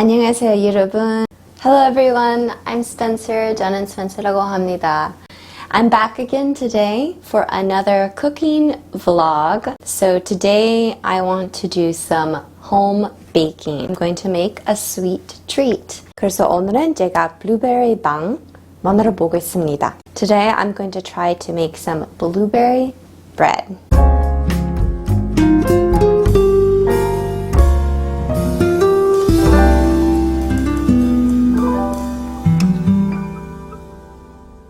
안녕하세요 여러분. Hello everyone, I'm Spencer. 저는 Spencer라고 합니다. I'm back again today for another cooking vlog. So today I want to do some home baking. I'm going to make a sweet treat. 그래서 오늘은 제가 블루베리빵 만들어 보겠습니다. Today I'm going to try to make some blueberry bread.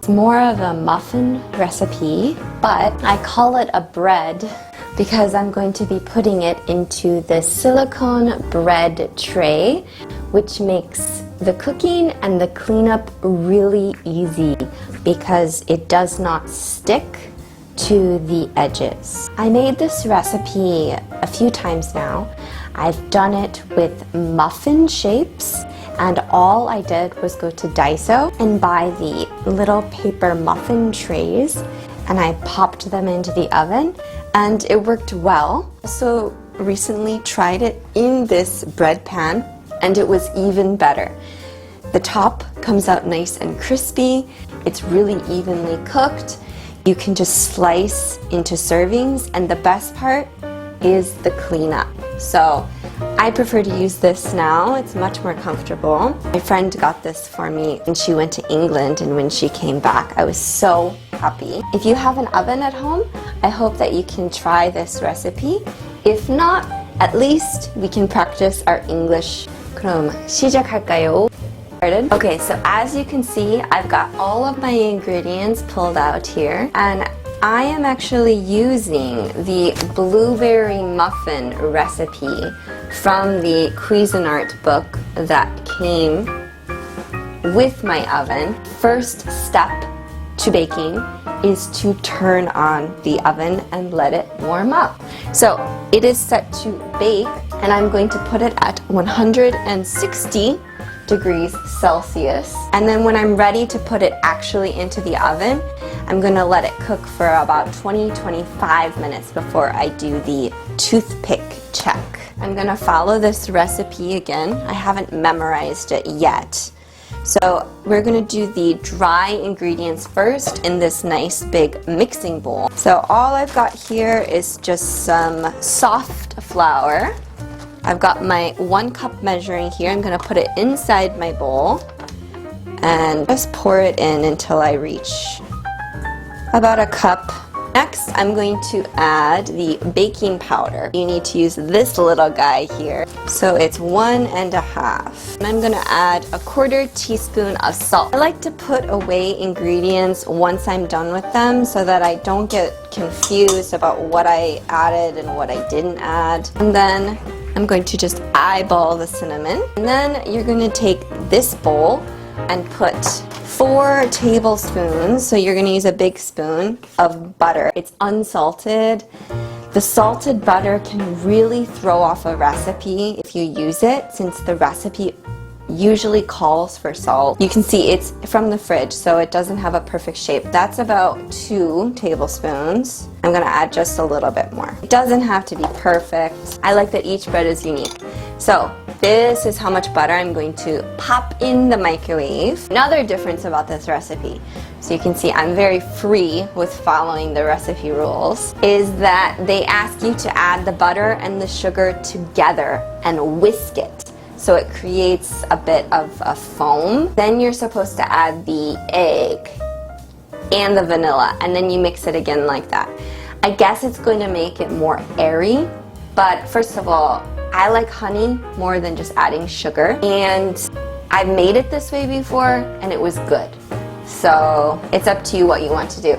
It's more of a muffin recipe, but I call it a bread because I'm going to be putting it into the silicone bread tray, which makes the cooking and the cleanup really easy because it does not stick to the edges. I made this recipe a few times now. I've done it with muffin shapes, and all I did was go to Daiso and buy the little paper muffin trays, and I popped them into the oven, and it worked well. So recently tried it in this bread pan, and it was even better. The top comes out nice and crispy. It's really evenly cooked. You can just slice into servings, and the best part is the cleanup. So I prefer to use this now. It's much more comfortable. My friend got this for me when she went to England, and when she came back, I was so happy. If you have an oven at home, I hope that you can try this recipe. If not, at least we can practice our English. 그럼 시작할까요? Okay, so as you can see, I've got all of my ingredients pulled out here, and I am actually using the blueberry muffin recipe from the Cuisinart book that came with my oven. First step to baking is to turn on the oven and let it warm up. So it is set to bake, and I'm going to put it at 160 degrees Celsius. And then when I'm ready to put it actually into the oven, I'm going to let it cook for about 20-25 minutes before I do the toothpick check. I'm going to follow this recipe again. I haven't memorized it yet. So we're going to do the dry ingredients first in this nice big mixing bowl. So all I've got here is just some soft flour. I've got my 1 cup measuring here. I'm going to put it inside my bowl and just pour it in until I reach about a cup. Next, I'm going to add the baking powder. You need to use this little guy here. So it's 1 1/2. And I'm going to add a 1/4 teaspoon of salt. I like to put away ingredients once I'm done with them so that I don't get confused about what I added and what I didn't add. And then I'm going to just eyeball the cinnamon. And then you're going to take this bowl and put 4 tablespoons, so you're going to use a big spoon, of butter. It's unsalted. The salted butter can really throw off a recipe if you use it, since the recipe usually calls for salt. You can see it's from the fridge, so it doesn't have a perfect shape. That's about 2 tablespoons. I'm going to add just a little bit more. It doesn't have to be perfect. I like that each bread is unique. So this is how much butter I'm going to pop in the microwave. Another difference about this recipe, so you can see I'm very free with following the recipe rules, is that they ask you to add the butter and the sugar together and whisk it, so it creates a bit of a foam. Then you're supposed to add the egg and the vanilla, and then you mix it again like that. I guess it's going to make it more airy, but first of all, I like honey more than just adding sugar, and I've made it this way before and it was good. So it's up to you what you want to do.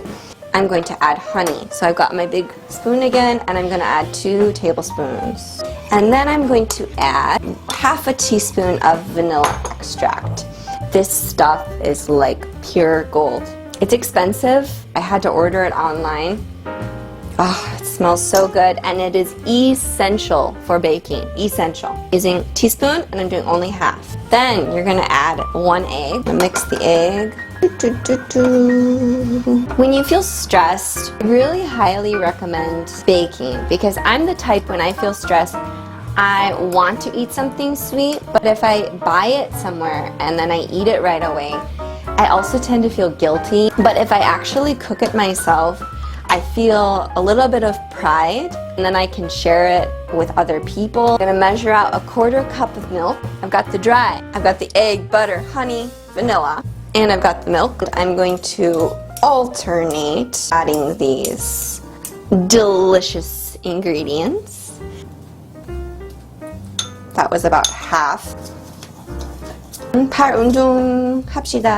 I'm going to add honey. So I've got my big spoon again, and I'm going to add 2 tablespoons. And then I'm going to add 1/2 teaspoon of vanilla extract. This stuff is like pure gold. It's expensive. I had to order it online. Oh, it smells so good, and it is essential for baking. Essential. Using teaspoon, and I'm doing only 1/2. Then you're gonna add 1 egg. Mix the egg. When you feel stressed, I really highly recommend baking, because I'm the type, when I feel stressed, I want to eat something sweet, but if I buy it somewhere and then I eat it right away, I also tend to feel guilty. But if I actually cook it myself, I feel a little bit of pride, and then I can share it with other people. I'm gonna measure out a 1/4 cup of milk. I've got the dry, I've got the egg, butter, honey, vanilla, and I've got the milk. I'm going to alternate adding these delicious ingredients. That was about half. 팔 운동 합시다.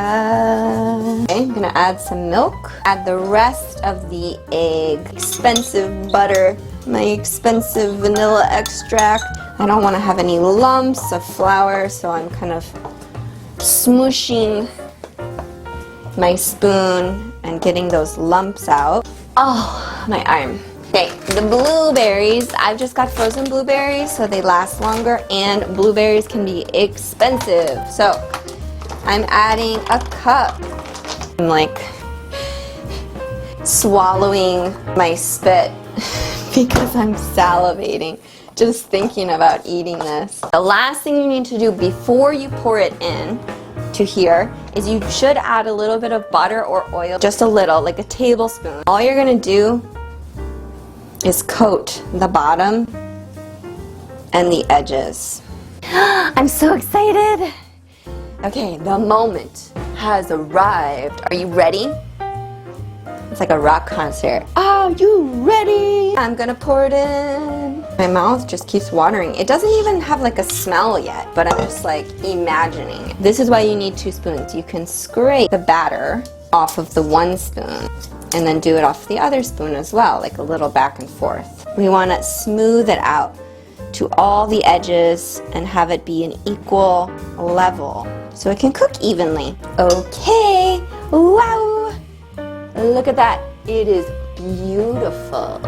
Okay, I'm gonna add some milk. Add the rest of the egg. Expensive butter. My expensive vanilla extract. I don't want to have any lumps of flour, so I'm kind of smooshing my spoon and getting those lumps out. Oh, my arm. Okay, the blueberries, I've just got frozen blueberries so they last longer, and blueberries can be expensive. So I'm adding a cup. I'm like swallowing my spit because I'm salivating just thinking about eating this. The last thing you need to do before you pour it in to here is you should add a little bit of butter or oil, just a little, like a tablespoon. All you're gonna do is coat the bottom and the edges. I'm so excited! Okay, the moment has arrived. Are you ready? It's like a rock concert. Are you ready? I'm gonna pour it in. My mouth just keeps watering. It doesn't even have like a smell yet, but I'm just like imagining it. This is why you need 2 spoons. You can scrape the batter off of the 1 spoon and then do it off the other spoon as well, like a little back and forth. We want to smooth it out to all the edges and have it be an equal level so it can cook evenly. Okay, wow! Look at that, it is beautiful.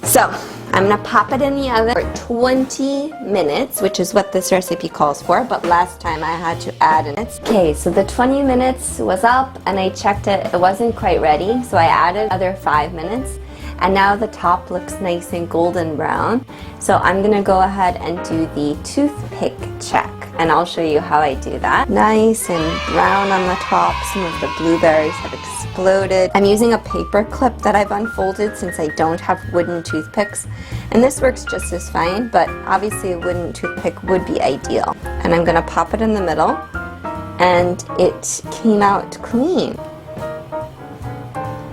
So, I'm gonna pop it in the oven for 20 minutes, which is what this recipe calls for, but last time I had to add in it. Okay, so the 20 minutes was up and I checked it, it wasn't quite ready, so I added another 5 minutes. And now the top looks nice and golden brown. So I'm gonna go ahead and do the toothpick check. And I'll show you how I do that. Nice and brown on the top. Some of the blueberries have exploded. I'm using a paper clip that I've unfolded since I don't have wooden toothpicks. And this works just as fine, but obviously a wooden toothpick would be ideal. And I'm gonna pop it in the middle, and it came out clean.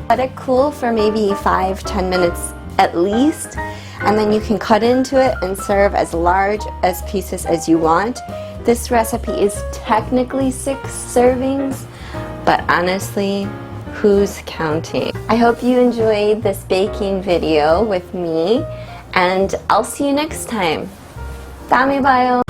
Let it cool for maybe 5-10 minutes at least, and then you can cut into it and serve as large as pieces as you want. This recipe is technically 6 servings, but honestly, who's counting? I hope you enjoyed this baking video with me, and I'll see you next time. 다음에 봐요.